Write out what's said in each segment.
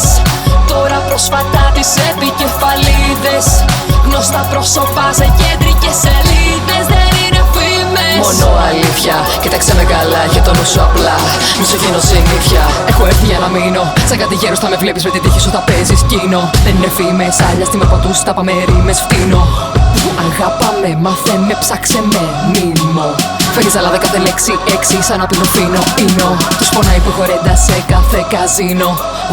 είδες τώρα πρόσφατα τις επικεφαλίδες. Γνωστά πρόσωπα σε κεντρικές σελίδες. Δεν είναι φήμες, μόνο αλήθεια. Κοίταξε με καλά, για το νου σου απλά. Μισογίνω συνήθεια. Έχω έρθει για να μείνω. Σαν κάτι γέρος θα με βλέπεις με την τύχη σου θα παίζεις κίνο. Δεν είναι φήμες, άλλα στη με παντούς τα πάμε ρήμες φτύνω. Αγάπαμε, μάθε με, ψάξε με, μίμο. Φέρεις αλάδα κάθε λέξη έξι σαν να πίνω φίνο ίνο. Τους πονάει που έχω ρέντα σε κάθε καζίνο.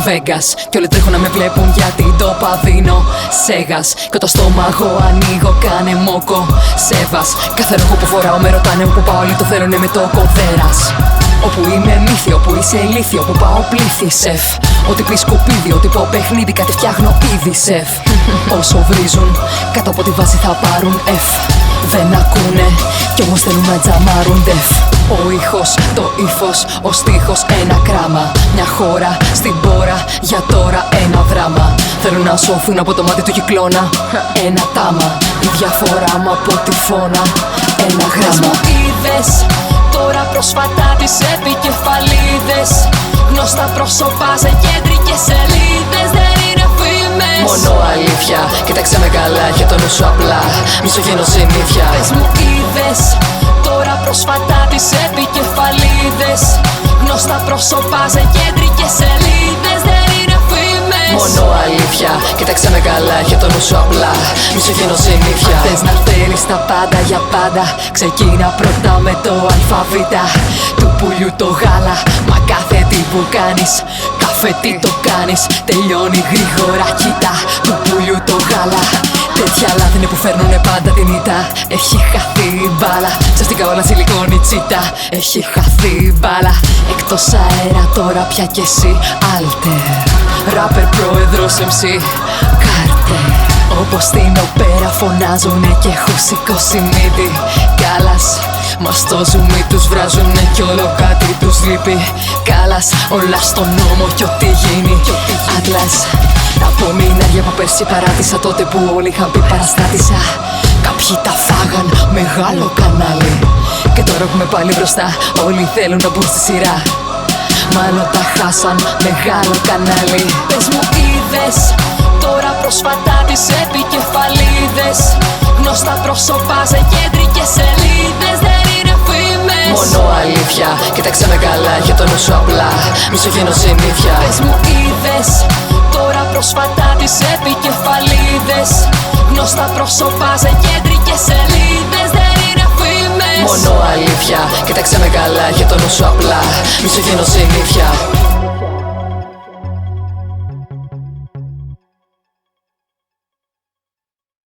Vegas κι όλοι τρέχουν να με βλέπουν γιατί το παδίνω. Σέγας κι όταν στόμαχο ανοίγω κάνε μόκο. Σέβας κάθε ρόχο που φοράω με ρωτάνε όπου πάω όλοι το θέλουνε με το κοδέρας. Όπου είμαι μύθιο, όπου είσαι ηλίθιο, όπου πάω πλήθη σεφ. Ό,τι πει σκουπίδι, ό,τι πω παιχνίδι, κάτι φτιάχνω ήδη σεφ. Όσο βρίζουν, κάτω από τη βάση θα πάρουν F. Δεν ακούνε, κι όμως θέλουν να τζαμάρουν δεφ. Ο ήχος, το ύφος, ο στίχος, ένα κράμα. Μια χώρα στην πόρα, για τώρα ένα δράμα. Θέλουν να σώθουν από το μάτι του κυκλώνα. Ένα τάμα, η διαφορά μου από τη φώνα. Ένα γράμμα. μου είδες τώρα πρόσφατα τις επικεφαλίδες. Γνωστά πρόσωπα σε κεντρικές σελίδες. Δεν είναι φήμες, μόνο αλήθεια. Κοίταξε με καλά, για το νου σου απλά. Μισογίνω συνήθεια. Πες μου είδες τώρα πρόσφατα τις επικεφαλίδες. Γνωστά πρόσωπα σε κεντρικές σελίδες. Δεν είναι φήμες, μόνο αλήθεια. Κοίταξε με καλά, για το νου σου απλά. Μισογίνω συνήθεια. Αν θες να θέλεις τα πάντα για πάντα, ξεκίνα πρώτα με το αλφαβήτα του πουλιού το γάλα. Μα κάθε τι που κάνεις, κάθε τι το κάνεις, τελειώνει γρήγορα. Κοίτα του πουλιού το γάλα. Τέτοια λάθη είναι που φέρνουνε πάντα την ήττα. Έχει χαθεί η μπάλα, ξαστικά όλα σιλικόνη τσίτα. Έχει χαθεί η μπάλα, εκτός αέρα τώρα πια κι εσύ Alter. Ράπερ, πρόεδρος, MC, Carter. Όπως στην οπέρα φωνάζουνε κι έχω σηκώσει μύτη. Κάλας, μα στο ζουμί τους βράζουνε κι όλο κάτι τους λείπει. Κάλας, όλα στον νόμο κι ό,τι γίνει. Άτλας, από μηνάρια που πέρσι παράτησα, τότε που όλοι είχαν πει παραστάτησα. Κάποιοι τα φάγαν, μεγάλο κανάλι. Και τώρα έχουμε πάλι μπροστά, όλοι θέλουν να μπουν στη σειρά. Μάλλον τα χάσαν, μεγάλο κανάλι. Πες μου είδες τώρα πρόσφατα τις επικεφαλίδες. Γνωστά πρόσωπα σε κεντρικές σελίδες. Δεν είναι φήμες, μόνο αλήθεια. Κοίταξε με καλά, για το νου σου απλά. Μισογίνω συνήθεια. Πες μου είδες τώρα πρόσφατα τις επικεφαλίδες. Γνωστά πρόσωπα σε κεντρικές σελίδες. Δεν είναι φήμες, μόνο αλήθεια. Κοίταξε με καλά, για το νου σου απλά. Μισογίνω συνήθεια.